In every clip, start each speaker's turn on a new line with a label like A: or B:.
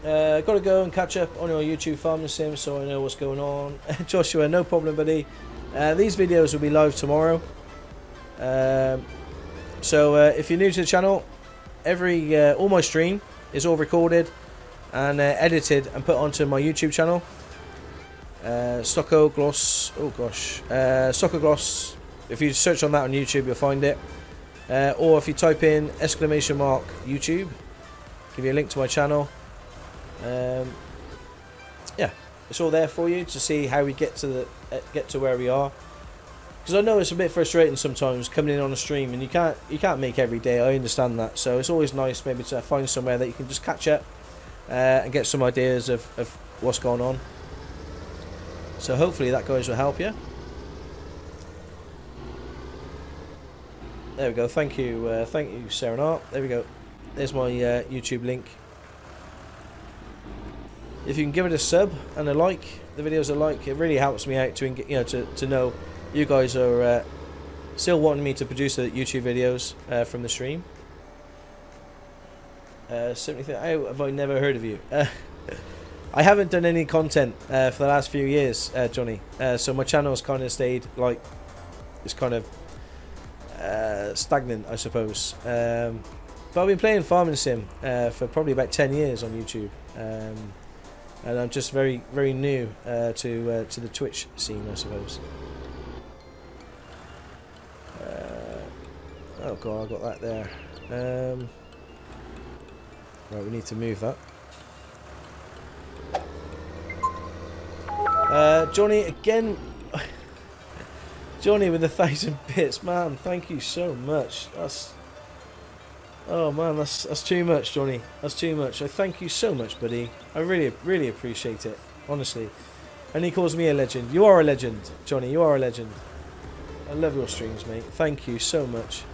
A: Got to go and catch up on your YouTube farming sim so I know what's going on. Joshua, no problem, buddy. These videos will be live tomorrow. So if you're new to the channel, all my stream is all recorded and edited and put onto my YouTube channel. Stockoglaws. Oh gosh, Stockoglaws. If you search on that on YouTube, you'll find it. Or if you type in !YouTube, give you a link to my channel. Yeah, it's all there for you to see how we get to where we are. Because I know it's a bit frustrating sometimes coming in on a stream and you can't make every day. I understand that, so it's always nice maybe to find somewhere that you can just catch up and get some ideas of what's going on. So hopefully that guys will help you. There we go. Thank you, Serenart. There we go. There's my YouTube link. If you can give it a sub and a like, the videos a like, it really helps me out to know you guys are still wanting me to produce the YouTube videos from the stream. 73. How have I never heard of you? I haven't done any content for the last few years, Johnny. So my channel's kind of stayed like it's kind of stagnant, I suppose. But I've been playing farming sim for probably about 10 years on YouTube. And I'm just very, very new to the Twitch scene, I suppose. Oh god, I got that there. Right, we need to move that. Johnny again. Johnny with 1,000 bits, man. Thank you so much. Oh man, that's too much, Johnny. That's too much. I thank you so much, buddy. I really, really appreciate it, honestly. And he calls me a legend. You are a legend, Johnny. You are a legend. I love your streams, mate. Thank you so much.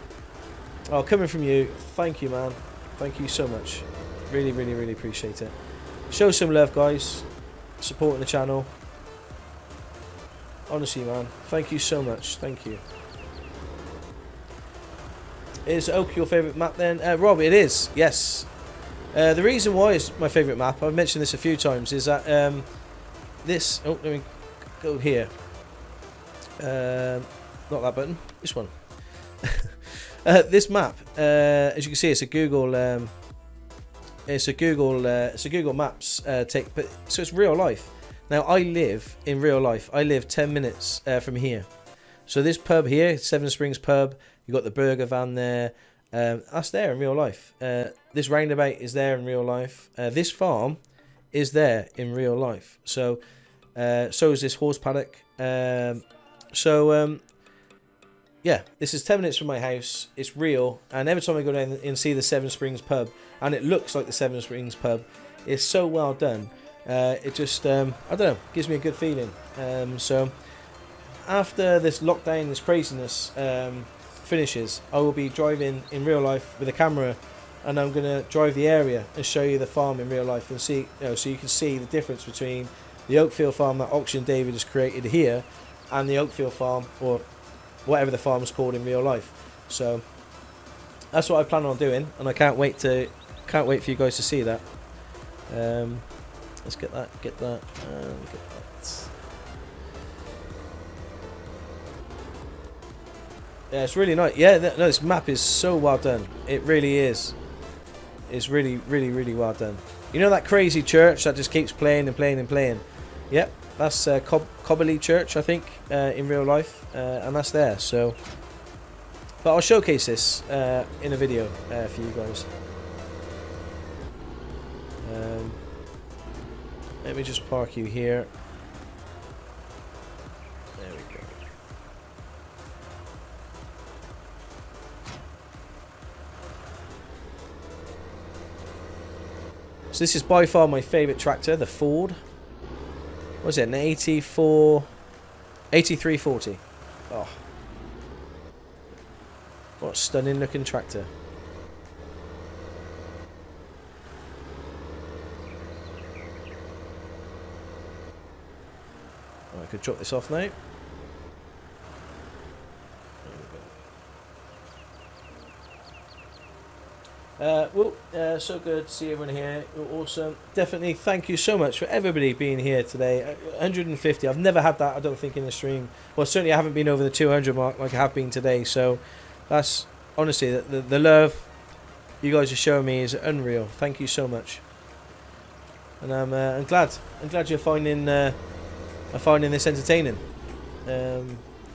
A: Oh, coming from you, thank you, man. Thank you so much. Really, really, really appreciate it. Show some love, guys. Supporting the channel. Honestly, man. Thank you so much. Thank you. Is Oak your favourite map then? Rob, it is, yes. The reason why it's my favourite map, I've mentioned this a few times, is that this... Oh, let me go here. Not that button, this one. This map, as you can see, it's a Google... it's a Google Maps take, but so it's real life. Now I live in real life. I live 10 minutes from here. So this pub here, Seven Springs Pub. You got the burger van there. That's there in real life. This roundabout is there in real life. This farm is there in real life. So is this horse paddock. Yeah, this is 10 minutes from my house. It's real, and every time I go down and see the Seven Springs Pub, and it looks like the Seven Springs Pub, it's so well done. It just I don't know, gives me a good feeling. So after this lockdown, this craziness finishes, I will be driving in real life with a camera, and I'm going to drive the area and show you the farm in real life and see, so you can see the difference between the Oakfield farm that OxygenDavid has created here and the Oakfield farm, or whatever the farm is called in real life. So that's what I plan on doing, and I can't wait for you guys to see that. Let's get that, get that. Yeah, it's really nice. Yeah, no, this map is so well done. It really is. It's really, really, really well done. You know that crazy church that just keeps playing and playing and playing? Yep, that's Cobberley Church, I think, in real life, and that's there. So, but I'll showcase this in a video for you guys. Let me just park you here. There we go. So this is by far my favourite tractor, the Ford. What was it, an 8340. Oh. What a stunning looking tractor. I could drop this off now. So good to see everyone here. Awesome. Definitely thank you so much for everybody being here today. 150. I've never had that, I don't think, in the stream. Well, certainly I haven't been over the 200 mark like I have been today. So that's honestly the love you guys are showing me is unreal. Thank you so much. And I'm glad you're finding this entertaining.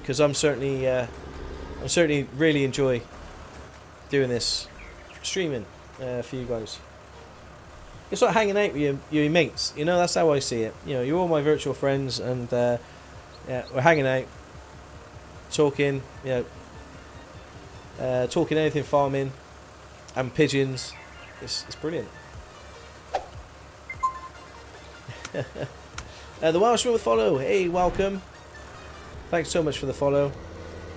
A: Because I'm certainly really enjoy doing this streaming for you guys. It's like hanging out with your mates, you know. That's how I see it. You know, you're all my virtual friends, and yeah, we're hanging out, talking, you know, talking anything farming and pigeons. It's brilliant. The Welshman with follow. Hey, welcome. Thanks so much for the follow.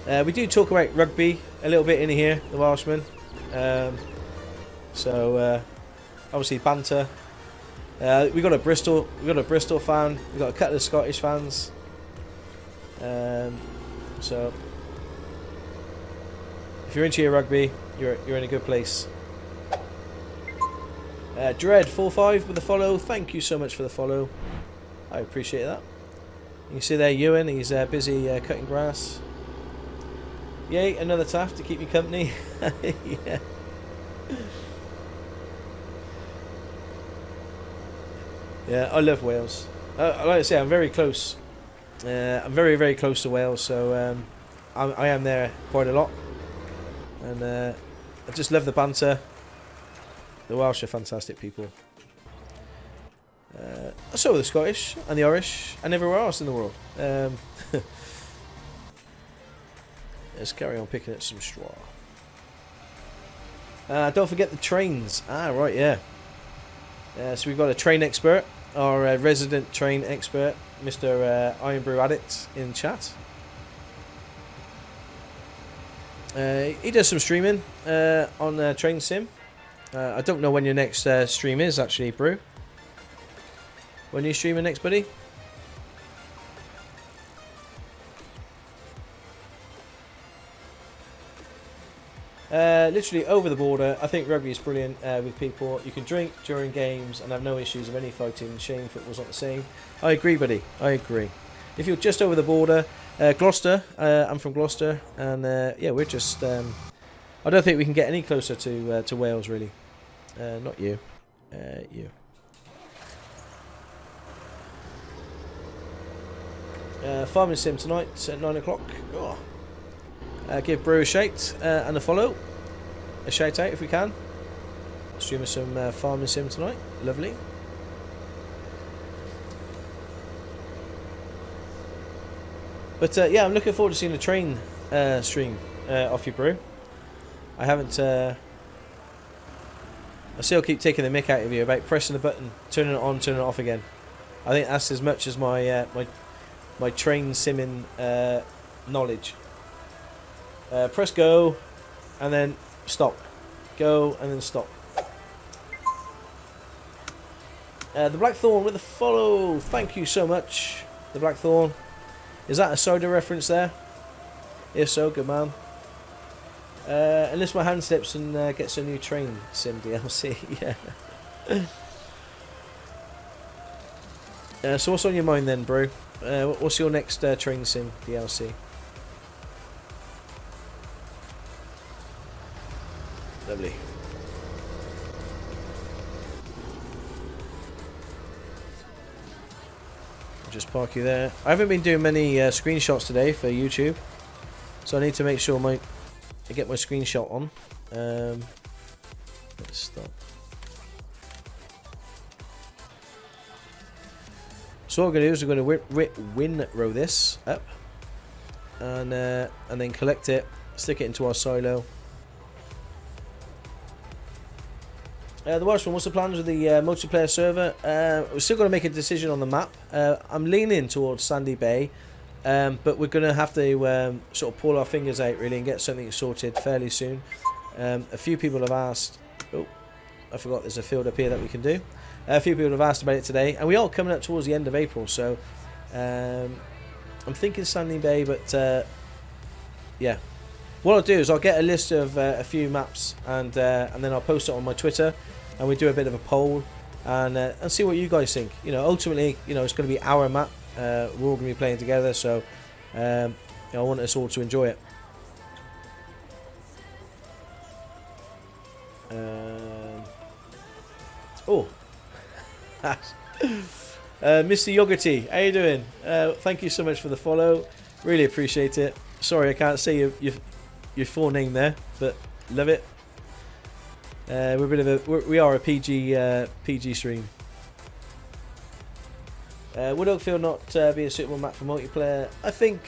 A: We do talk about rugby a little bit in here, the Welshman. So obviously banter. We got a Bristol fan. We got a couple of Scottish fans. So if you're into your rugby, you're in a good place. Dread45 with the follow. Thank you so much for the follow. I appreciate that. You can see there Ewan. He's busy cutting grass. Yay, another taff to keep me company. Yeah. Yeah, I love Wales. Like I say, I'm very close. I'm very, very close to Wales, so I am there quite a lot. And I just love the banter. The Welsh are fantastic people. So are the Scottish and the Irish and everywhere else in the world. Let's carry on picking up some straw. Don't forget the trains. Right, yeah. So we've got a train expert, our resident train expert, Mr. Iron Brew Addict, in chat. He does some streaming on Train Sim. I don't know when your next stream is, actually, Brew. When are you streaming next, buddy? Literally over the border. I think rugby is brilliant with people. You can drink during games and have no issues of any fighting. Shame football's not the same. I agree, buddy. I agree. If you're just over the border, Gloucester. I'm from Gloucester, and yeah, we're just. I don't think we can get any closer to Wales, really. Not you. You. Farming sim tonight at 9 o'clock. Oh. Give Brew a shout and a follow. A shout out if we can. Streaming some farming sim tonight. Lovely. But yeah, I'm looking forward to seeing the train stream off you, Brew. I haven't. I still keep taking the mick out of you about pressing the button, turning it on, turning it off again. I think that's as much as my my train simming knowledge. Press go, and then stop. Go, and then stop. The Blackthorn with the follow. Thank you so much. The Blackthorn. Is that a soda reference there? If so, good man. Unless my hand slips and gets a new train sim DLC. Yeah. So what's on your mind then, bro? What's your next train sim DLC? Lovely. Just park you there. I haven't been doing many screenshots today for YouTube, so I need to make sure I get my screenshot on. Let's stop. So what we're going to do is we're going to windrow this up, and then collect it, stick it into our silo. The Welshman, what's the plans with the multiplayer server? We're still going to make a decision on the map. I'm leaning towards Sandy Bay, but we're going to have to sort of pull our fingers out really and get something sorted fairly soon. A few people have asked. Oh, I forgot there's a field up here that we can do. A few people have asked about it today, and we are coming up towards the end of April, so I'm thinking Sandy Bay, but yeah, what I'll do is I'll get a list of a few maps, and then I'll post it on my Twitter, and we do a bit of a poll, and see what you guys think. You know, ultimately, you know, it's going to be our map. We're all going to be playing together, so you know, I want us all to enjoy it. Oh, Mr. Yogurty, how you doing? Thank you so much for the follow. Really appreciate it. Sorry, I can't say your full name there, but love it. We're a bit of we are a PG stream. Would Oakfield not be a suitable map for multiplayer? I think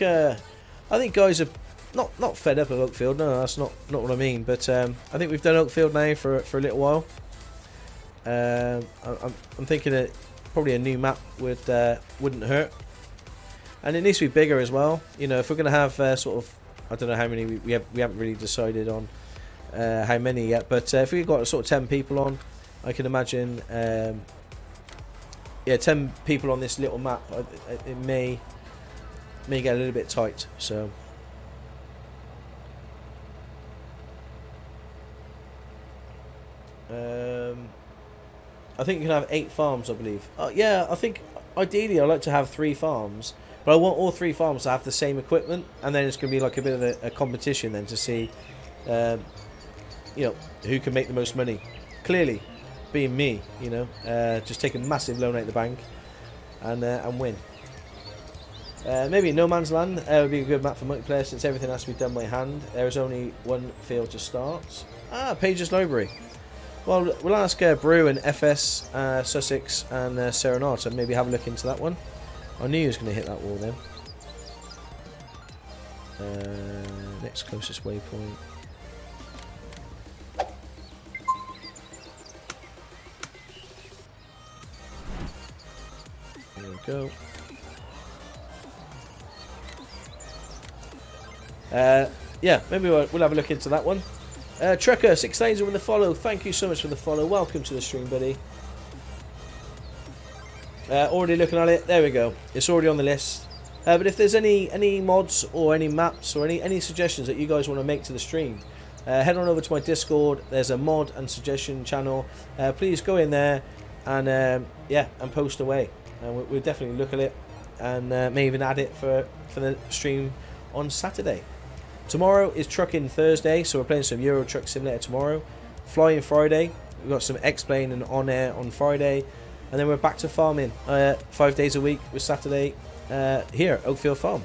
A: guys are not fed up of Oakfield. No, that's not what I mean. But I think we've done Oakfield now for a little while. I'm thinking that probably a new map wouldn't hurt, and it needs to be bigger as well. You know, if we're going to have sort of, I don't know how many we haven't really decided on how many yet. But if we've got sort of 10 people on, I can imagine. Yeah, 10 people on this little map, it may get a little bit tight. So. I think you can have 8 farms, I believe. Yeah, I think ideally I'd like to have 3 farms, but I want all 3 farms to have the same equipment, and then it's going to be like a bit of a competition then to see, you know, who can make the most money. Clearly, being me, you know, just take a massive loan out the bank and win. Maybe No Man's Land would be a good map for multiplayer, since everything has to be done by hand. There is only one field to start. Pages Library. Well, we'll ask Brew and FS, Sussex and Serenata, maybe have a look into that one. I knew he was going to hit that wall then. Next closest waypoint. There we go. Yeah, maybe we'll have a look into that one. Trucker 6000 with the follow. Thank you so much for the follow. Welcome to the stream, buddy. Already looking at it. There we go. It's already on the list. But if there's any mods or any maps or any suggestions that you guys want to make to the stream, head on over to my Discord. There's a mod and suggestion channel. Please go in there and yeah, and post away. We'll definitely look at it and may even add it for the stream on Saturday. Tomorrow is Trucking Thursday, so we're playing some Euro Truck Simulator tomorrow. Flying Friday, we've got some X-Plane and On Air on Friday, and then we're back to farming 5 days a week with Saturday here at Oakfield Farm.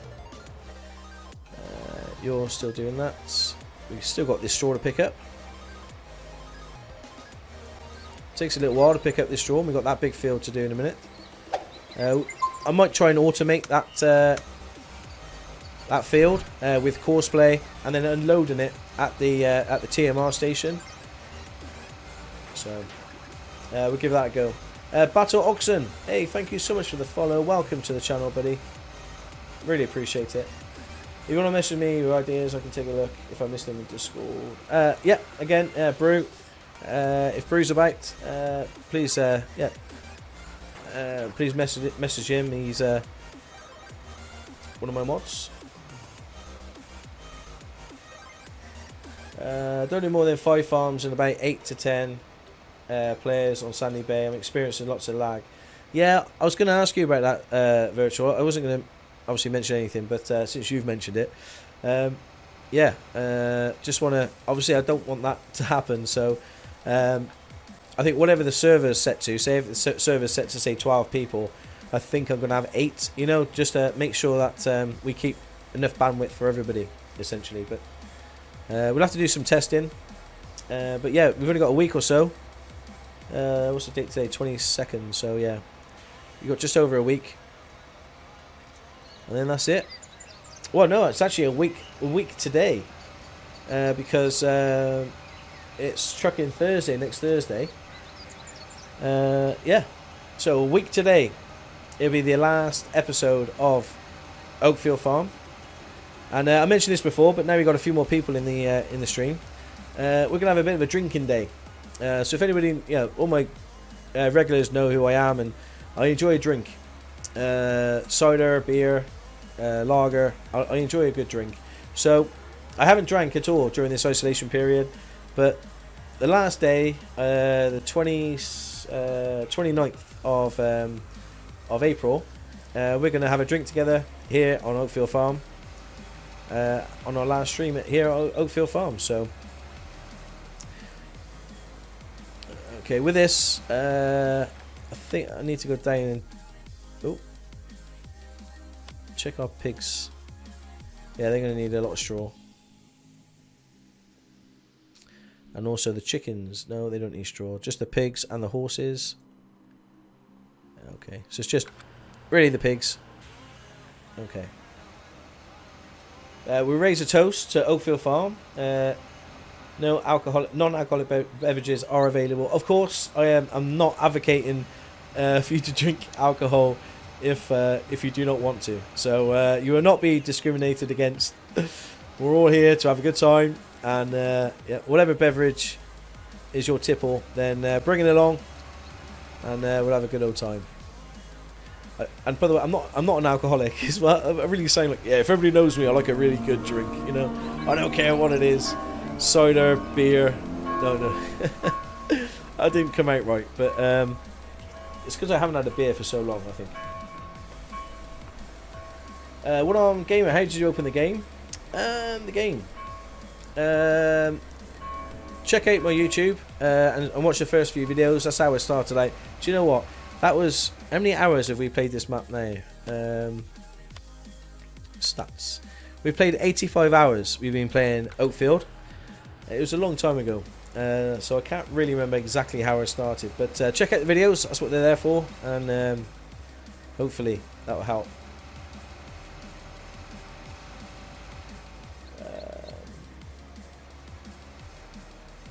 A: You're still doing that. We've still got this straw to pick up. Takes a little while to pick up this straw, and we've got that big field to do in a minute. I might try and automate that field with Courseplay, and then unloading it at the TMR station. So we'll give that a go. Battle Oxen, hey, thank you so much for the follow. Welcome to the channel, buddy. Really appreciate it. If you want to message me with ideas, I can take a look if I missed them in Discord. Yeah, again, Brew. If Brew's about, please, yeah, please message him. He's one of my mods. Don't do more than 5 farms and about 8 to 10 players on Sandy Bay. I'm experiencing lots of lag. Yeah, I was going to ask you about that, Virtual. I wasn't going to obviously mention anything, but since you've mentioned it, yeah, just want to, obviously I don't want that to happen, so I think whatever the server's set to, say if the server's set to say 12 people, I think I'm going to have 8, you know, just to make sure that we keep enough bandwidth for everybody, essentially. But we'll have to do some testing. But yeah, we've only got a week or so. What's the date today? 22nd. So yeah, we've got just over a week, and then that's it. Well, no, it's actually a week today, because it's Trucking Thursday, next Thursday. Yeah, so a week today, it'll be the last episode of Oakfield Farm. And I mentioned this before, but now we've got a few more people in the stream. We're gonna have a bit of a drinking day. So if anybody, you know, all my regulars know who I am, and I enjoy a drink. Cider, beer, lager. I enjoy a good drink. So I haven't drank at all during this isolation period, but the last day, the 29th of April, we're going to have a drink together here on Oakfield Farm, on our last stream here at Oakfield Farm. So, okay, with this, I think I need to go down and check our pigs. Yeah, they're going to need a lot of straw. And also the chickens. No, they don't need straw. Just the pigs and the horses. Okay, so it's just really the pigs. Okay. We raise a toast to Oakfield Farm. No non-alcoholic beverages are available. Of course, I'm not advocating for you to drink alcohol if you do not want to. So you will not be discriminated against. We're all here to have a good time, and yeah, whatever beverage is your tipple, then bring it along, and we'll have a good old time. And by the way, I'm not an alcoholic as well. I really saying, like, yeah, if everybody knows me, I like a really good drink, you know. I don't care what it is, cider, beer. No, I didn't come out right, but it's because I haven't had a beer for so long, I think. What on Gamer? How did you open the game? The game. Check out my YouTube and watch the first few videos. That's how it started out. Do you know what? That was... How many hours have we played this map now? Stats. We played 85 hours. We've been playing Oakfield. It was a long time ago. So I can't really remember exactly how I started. But check out the videos. That's what they're there for. And hopefully that will help.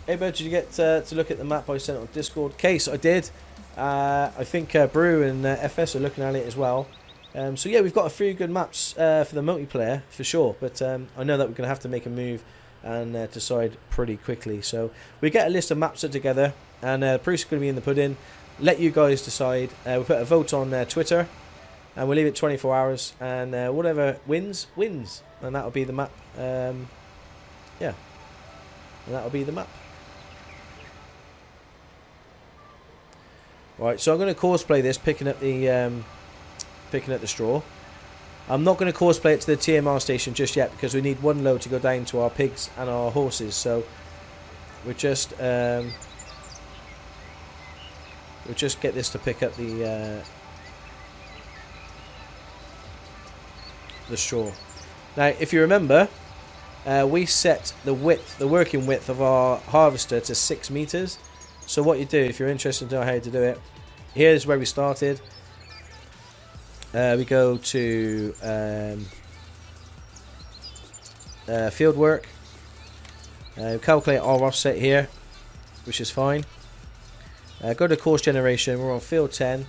A: Hey, bud, did you get to look at the map I sent on Discord? Case, I did. I think Brew and FS are looking at it as well. So yeah, we've got a few good maps for the multiplayer for sure. But I know that we're going to have to make a move and decide pretty quickly. So we get a list of maps together, and the proof's going to be in the pudding. Let you guys decide. We'll put a vote on Twitter, and we'll leave it 24 hours. And whatever wins, wins, and that'll be the map. Yeah, and that'll be the map. Right, so I'm going to cosplay this, picking up the straw. I'm not going to cosplay it to the TMR station just yet because we need one load to go down to our pigs and our horses. So we'll just get this to pick up the straw. Now, if you remember, we set the working width of our harvester to 6 meters. So what you do, if you're interested to know how to do it, here's where we started. We go to field work. Calculate our offset here, which is fine. Go to course generation. We're on field 10.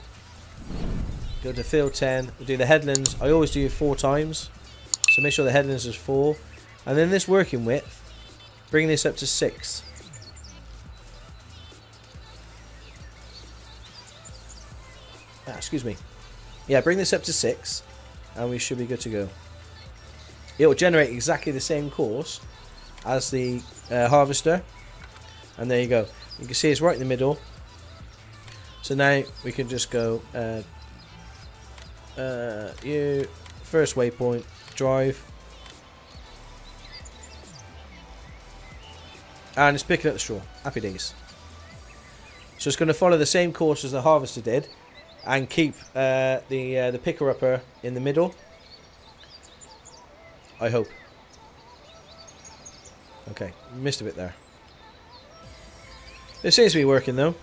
A: Go to field 10. We'll do the headlands. I always do 4 times. So make sure the headlands is 4. And then this working width, bring this up to 6. Excuse me. Yeah, bring this up to 6 and we should be good to go. It will generate exactly the same course as the harvester, and there you go. You can see it's right in the middle. So now we can just go first waypoint, drive, and it's picking up the straw. Happy days. So it's going to follow the same course as the harvester did, and keep the picker upper in the middle. I hope. Okay, missed a bit there. It seems to be working though.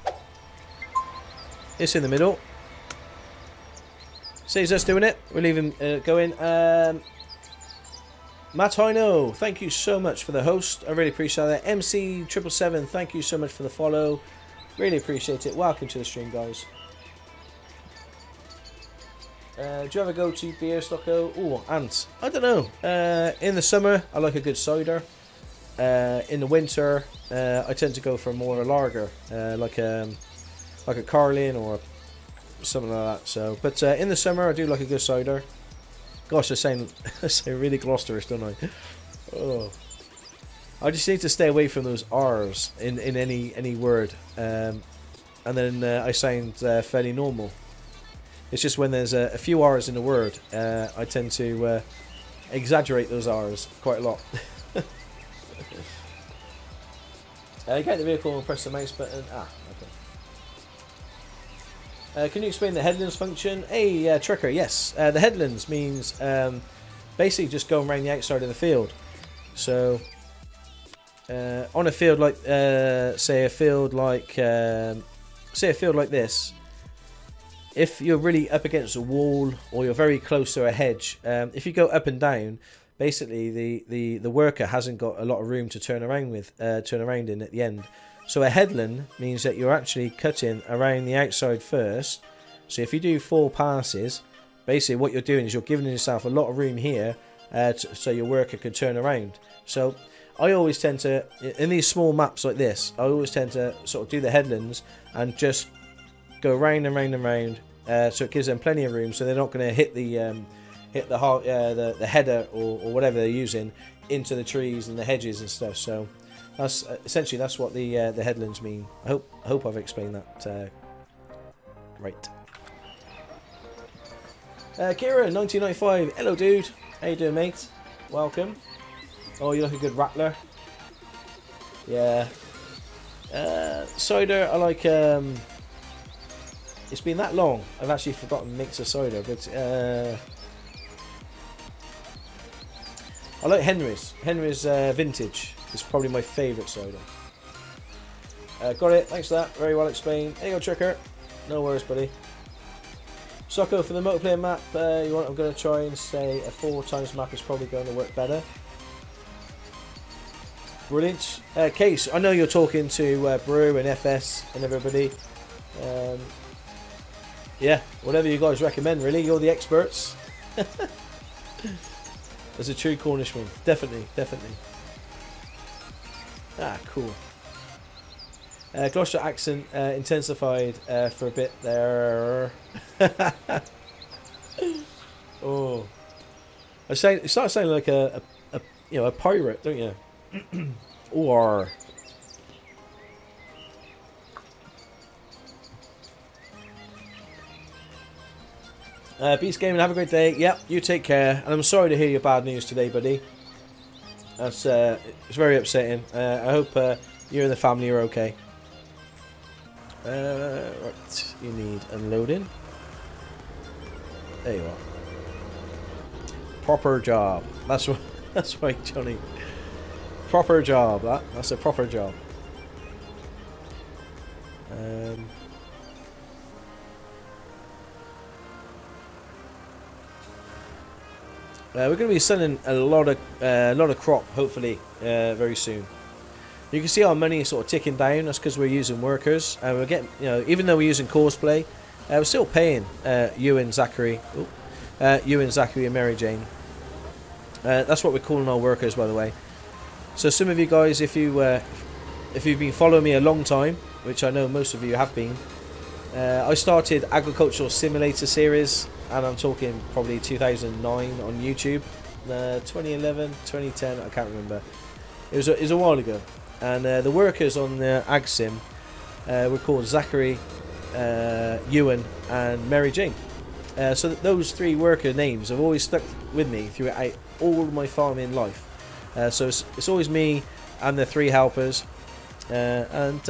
A: It's in the middle. Saves us doing it. We'll leave him going. Matt Hino, thank you so much for the host. I really appreciate that. MC777, thank you so much for the follow. Really appreciate it. Welcome to the stream, guys. Do you ever go to beer, Stocko? Oh, ants. I don't know. In the summer, I like a good cider. In the winter, I tend to go for more a lager, like a Carlin or something like that. So, but in the summer, I do like a good cider. Gosh, I sound really Gloucesterish, don't I? Oh. I just need to stay away from those R's in any word, and then I sound fairly normal. It's just when there's a few R's in a word, I tend to exaggerate those R's quite a lot. Get the vehicle and press the mouse button. Okay. Can you explain the headlands function? Hey, Tricker, yes. The headlands means basically just going around the outside of the field. So on a field like, say a field like this, if you're really up against a wall or you're very close to a hedge, if you go up and down, basically the worker hasn't got a lot of room to turn around in at the end. So a headland means that you're actually cutting around the outside first. So if you do 4 passes, basically what you're doing is you're giving yourself a lot of room here, so your worker can turn around. So I always tend to, in these small maps like this, I always tend to sort of do the headlands and just go round and round and round, so it gives them plenty of room, so they're not going to hit the header or whatever they're using into the trees and the hedges and stuff. So that's essentially what the headlands mean. I hope I've explained that right. Kira 1995, hello dude, how you doing mate? Welcome. Oh, you look a good rattler. Yeah. Cider, I like. It's been that long, I've actually forgotten mix of cider, but I like Henry's. Henry's Vintage is probably my favourite cider. Got it, thanks for that, very well explained. There you go, Tricker. No worries, buddy. Socko, for the multiplayer map, I'm going to try and say a 4 times map is probably going to work better. Brilliant. Case, I know you're talking to Brew and FS and everybody. Yeah, whatever you guys recommend, really. You're the experts. As a true Cornishman. Definitely. Ah, cool. Gloucester accent intensified for a bit there. Oh. You start sounding like a pirate, don't you? Or Beast Gaming, have a great day. Yep, you take care. And I'm sorry to hear your bad news today, buddy. That's it's very upsetting. I hope you and the family are okay. Right, you need unloading. There you are. Proper job. That's right, Johnny. Proper job. That's a proper job. We're going to be selling a lot of crop, hopefully, very soon. You can see our money is sort of ticking down. That's because we're using workers, and we're getting, even though we're using Cosplay, we're still paying you and Zachary, and Mary Jane. That's what we're calling our workers, by the way. So some of you guys, if you've been following me a long time, which I know most of you have been, I started Agricultural Simulator series, and I'm talking probably 2009 on YouTube, 2011, 2010, I can't remember. It was a while ago, and the workers on the Ag Sim were called Zachary, Ewan, and Mary Jane. So those 3 worker names have always stuck with me throughout all of my farming life. So it's always me and the 3 helpers, and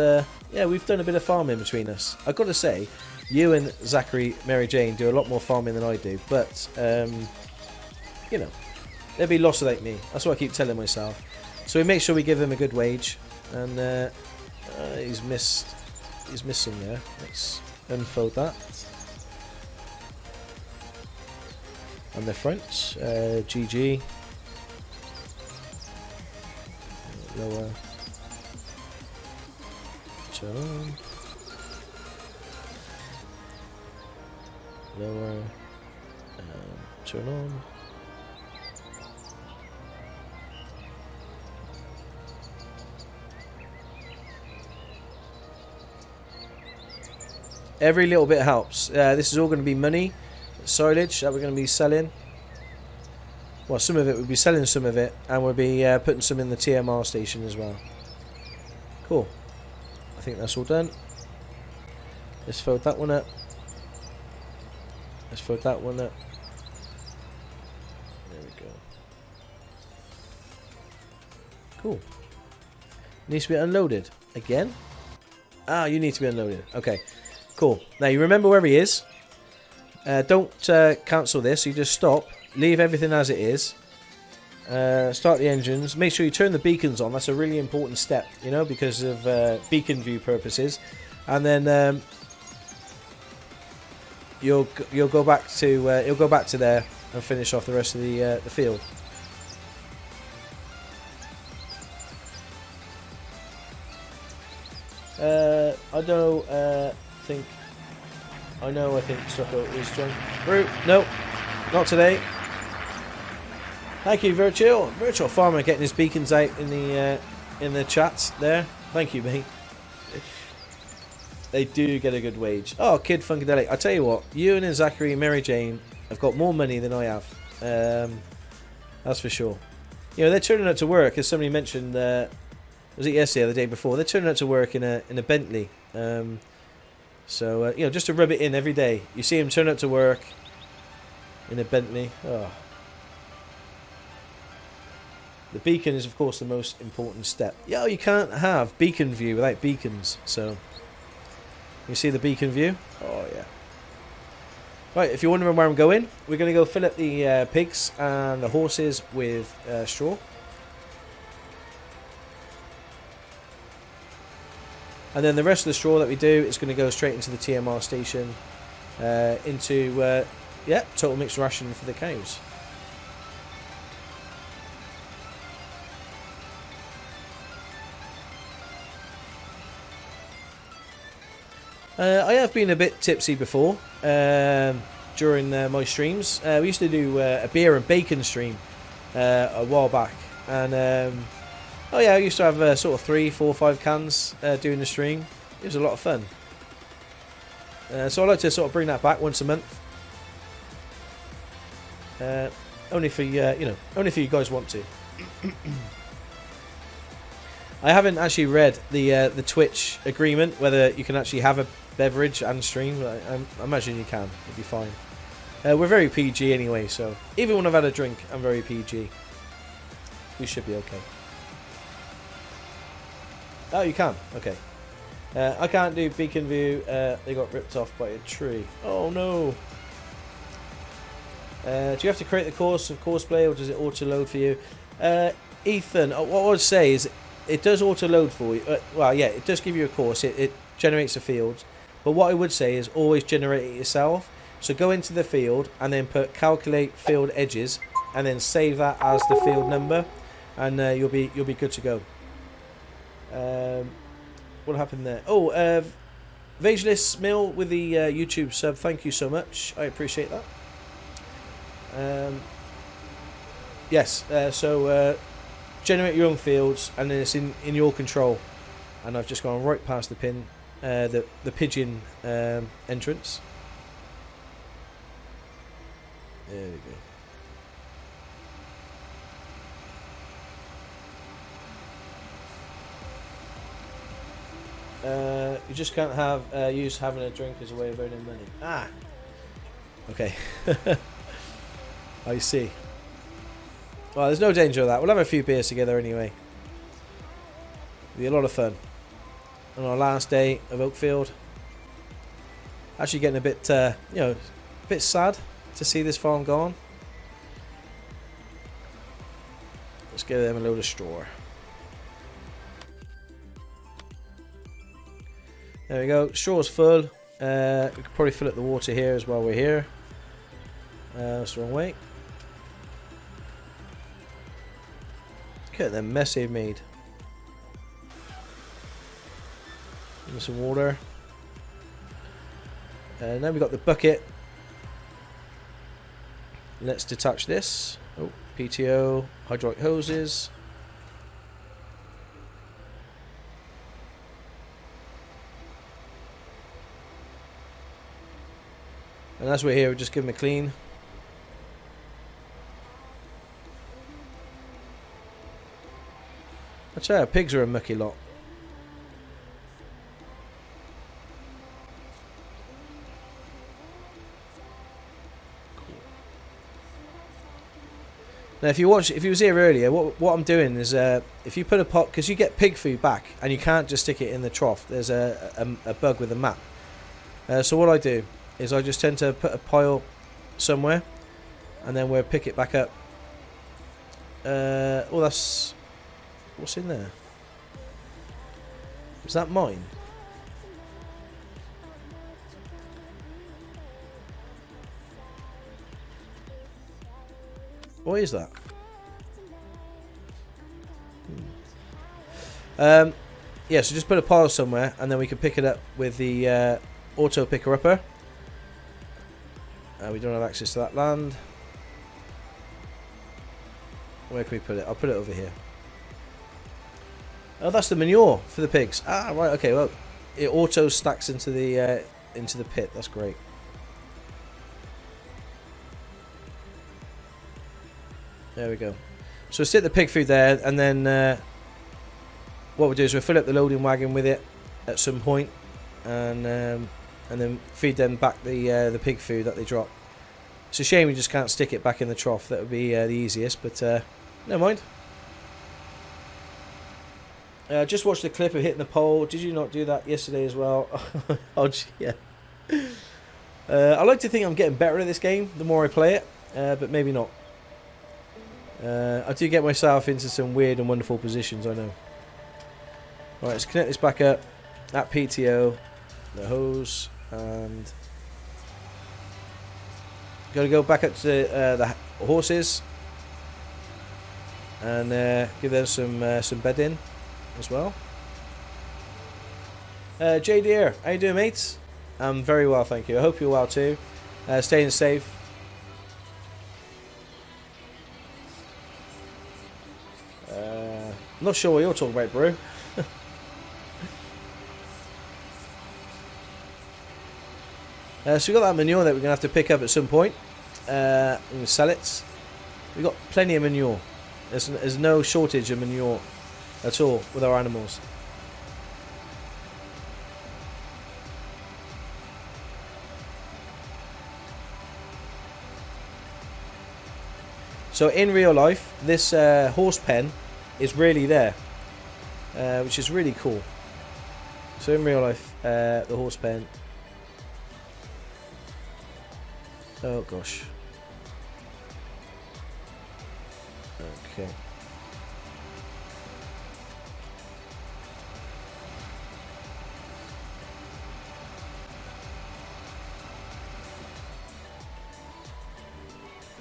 A: yeah, we've done a bit of farming between us. I've got to say, you and Zachary, Mary Jane do a lot more farming than I do, but they'd be lost without me. That's what I keep telling myself. So we make sure we give them a good wage, and he's missing there. Let's unfold that. On the front, GG. Lower. Turn on. Lower. Turn on. Every little bit helps. This is all going to be money, silage that we're going to be selling. Well, some of it, we'll be selling some of it, and we'll be putting some in the TMR station as well. Cool. I think that's all done. Let's fold that one up. Let's fold that one up. There we go. Cool. Needs to be unloaded. Again? Ah, you need to be unloaded. Okay. Cool. Now, you remember where he is. Don't cancel this. You just stop. Leave everything as it is. Start the engines. Make sure you turn the beacons on. That's a really important step, you know, because of beacon view purposes. And then you'll go back to there and finish off the rest of the field. I think Stocko is John. Root. No, not today. Thank you, Virtual Farmer, getting his beacons out in the chats there. Thank you, mate. They do get a good wage. Oh, Kid Funkadelic. I tell you what, you and Zachary and Mary Jane have got more money than I have. That's for sure. You know, they're turning out to work, as somebody mentioned. Was it yesterday or the day before? They're turning out to work in a Bentley. So you know, just to rub it in every day. You see them turn out to work in a Bentley. Oh. The beacon is, of course, the most important step. Yo, you can't have beacon view without beacons. So, you see the beacon view? Oh, yeah. Right, if you're wondering where I'm going, we're going to go fill up the pigs and the horses with straw. And then the rest of the straw that we do is going to go straight into the TMR station, into, yeah, total mixed ration for the cows. I have been a bit tipsy before during my streams. We used to do a beer and bacon stream a while back, and oh yeah, I used to have sort of 3, 4, 5 cans doing the stream. It was a lot of fun. So I like to sort of bring that back once a month. Only for you know, only if you guys want to. I haven't actually read the Twitch agreement, whether you can actually have a beverage and stream. I imagine you can. It'll be fine. We're very PG anyway, so even when I've had a drink, I'm very PG. We should be okay. Oh, you can. Okay. I can't do beacon view. They got ripped off by a tree. Oh no. Do you have to create the course of courseplay, or does it auto load for you? Ethan, what I would say is it does auto load for you. Well, yeah, it does give you a course. It generates a field. But what I would say is always generate it yourself. So go into the field and then put calculate field edges and then save that as the field number, and you'll be good to go. What happened there? Oh, Vagelis Mill with the YouTube sub. Thank you so much. I appreciate that. Yes. So generate your own fields, and then it's in your control. And I've just gone right past the pin. The pigeon entrance. There we go. You just can't have use having a drink as a way of earning money. Ah. Okay. I see. Well, there's no danger of that. We'll have a few beers together anyway. It'll be a lot of fun. On our last day of Oakfield. Actually getting a bit, you know, a bit sad to see this farm gone. Let's give them a load of straw. There we go. Straw's full. We could probably fill up the water here as well. We're here. That's the wrong way. Look at the mess they've made. Give some water. And then we've got the bucket. Let's detach this. Oh, PTO, hydraulic hoses. And as we're here, we'll just give them a clean. I tell you, pigs are a mucky lot. Now, if you was here earlier, what I'm doing is, if you put a pot, because you get pig food back, and you can't just stick it in the trough. There's a bug with a map. So what I do is I just tend to put a pile somewhere, and then we'll pick it back up. Oh, that's what's in there. Is that mine? What is that? Yeah, so just put a pile somewhere, and then we can pick it up with the auto picker upper. We don't have access to that land. Where can we put it? I'll put it over here. Oh, that's the manure for the pigs. Ah, right. Okay. Well, it auto stacks into the pit. That's great. There we go. So we'll stick the pig food there, and then what we'll do is we'll fill up the loading wagon with it at some point, and then feed them back the pig food that they drop. It's a shame we just can't stick it back in the trough. That would be the easiest, but never mind. Just watched the clip of hitting the pole. Did you not do that yesterday as well? Oh, yeah. I like to think I'm getting better at this game the more I play it, but maybe not. I do get myself into some weird and wonderful positions, I know. Right, let's connect this back up. At PTO, the hose, and got to go back up to the horses and give them some bedding as well. J Deere, how you doing, mates? I'm very well, thank you. I hope you're well too. Staying safe. I'm not sure what you're talking about, bro. So we got that manure that we're gonna have to pick up at some point. We're gonna sell it. We got plenty of manure. There's no shortage of manure at all with our animals. So in real life, this horse pen is really there, which is really cool. So in real life, the horse pen. Oh gosh. Okay.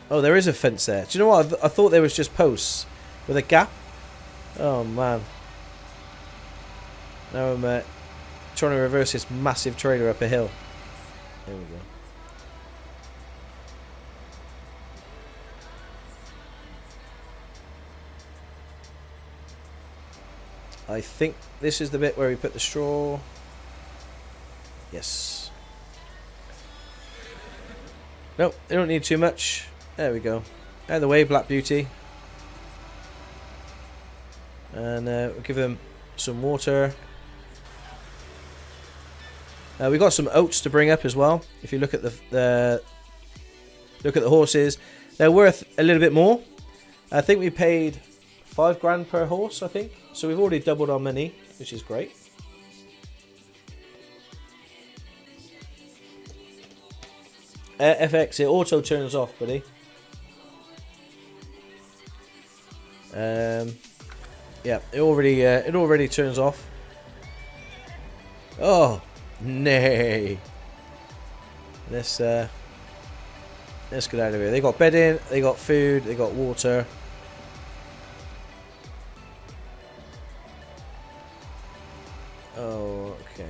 A: Oh, there is a fence there. Do you know what? I thought there was just posts with a gap. Oh man. Now I'm trying to reverse this massive trailer up a hill. There we go. I think this is the bit where we put the straw. Yes. Nope, they don't need too much. There we go. Out of the way, Black Beauty. And we'll give them some water. We got some oats to bring up as well. If you look at the horses, they're worth a little bit more. I think we paid $5,000 per horse, I think. So we've already doubled our money, which is great. FX, it auto turns off, buddy. Yeah, it already turns off. Oh, nay. Let's get out of here. They got bedding, they got food, they got water. Oh, okay.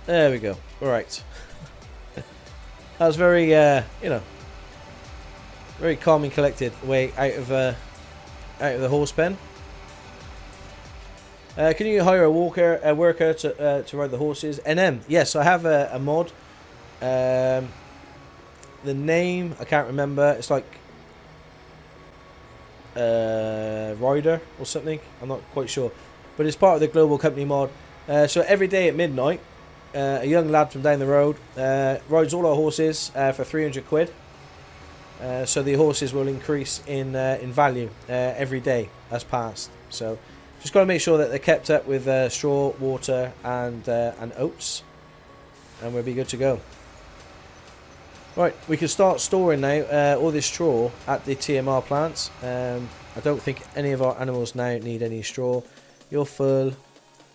A: There we go. All right. That was very, very calm and collected way out of the horse pen. Can you hire a worker to ride the horses? NM, yes, I have a mod The name, I can't remember. It's like Rider or something. I'm not quite sure. But it's part of the global company mod. So every day at midnight, a young lad from down the road rides all our horses for 300 quid. So the horses will increase in value every day as passed. So just got to make sure that they're kept up with straw, water, and oats, and we'll be good to go. Right, we can start storing now all this straw at the TMR plants. I don't think any of our animals now need any straw. You're full.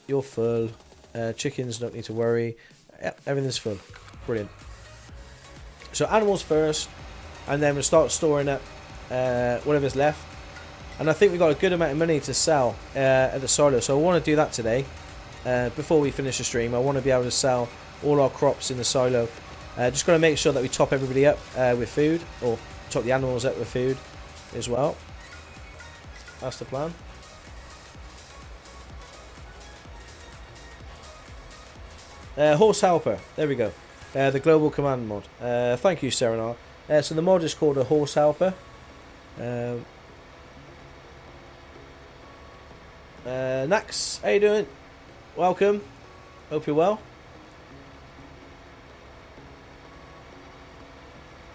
A: You're full. Chickens don't need to worry. Yep, everything's full. Brilliant. So animals first, and then we'll start storing up whatever's left. And I think we've got a good amount of money to sell at the silo, so I want to do that today. Before we finish the stream, I want to be able to sell all our crops in the silo. Just got to make sure that we top everybody up with food, or top the animals up with food as well. That's the plan. Horse helper, there we go. The global command mod. Thank you, Serenar. So the mod is called a horse helper. Nax, how you doing? Welcome. Hope you're well.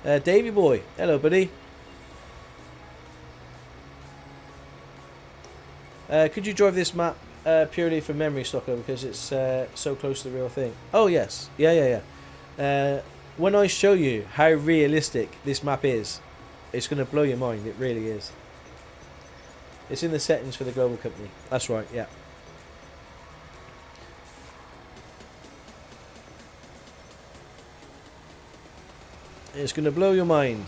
A: Davey boy, hello buddy. Could you drive this map purely for memory, Stocker, because it's so close to the real thing? Oh yes, yeah. When I show you how realistic this map is, it's going to blow your mind. It really is. It's in the settings for the global company. That's right, yeah. It's going to blow your mind.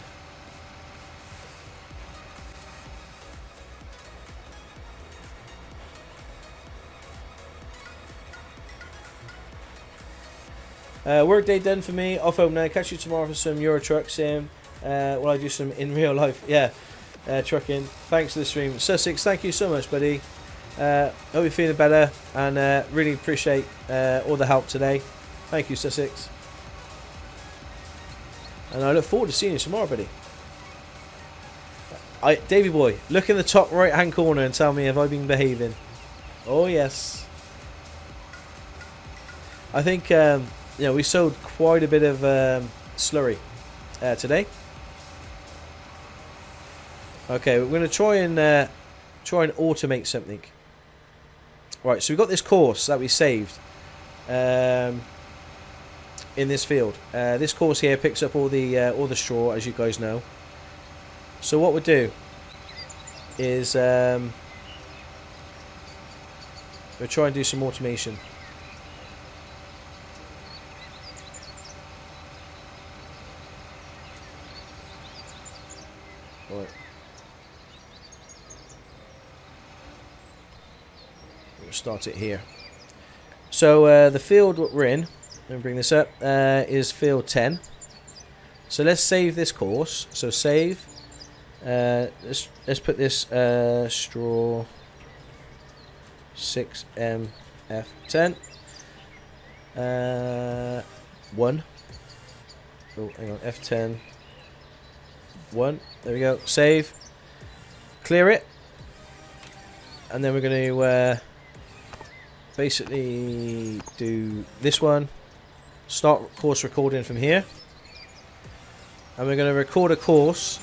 A: Workday done for me. Off home now. Catch you tomorrow for some Euro Truck sim. While I do some in real life. Yeah. Trucking. Thanks for the stream. Sussex, thank you so much, buddy. Hope you're feeling better, and really appreciate all the help today. Thank you, Sussex. And I look forward to seeing you tomorrow, buddy. Davey boy, look in the top right hand corner and tell me if I've been behaving. Oh yes. I think we sowed quite a bit of slurry today. Okay, we're going to try and automate something. Right, so we've got this course that we saved in this field. This course here picks up all the straw, as you guys know. So what we'll do is we'll try and do some automation. Right. We'll start it here. So the field what we're in, let me bring this up, is field 10. So let's save this course. So save. Let's put this straw 6MF10 1. Oh, hang on, F10 1. There we go. Save. Clear it. And then we're going to basically do this one. Start course recording from here. And we're going to record a course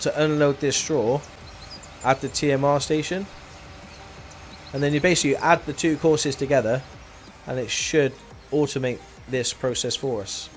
A: to unload this straw at the TMR station. And then you basically add the two courses together, and it should automate this process for us.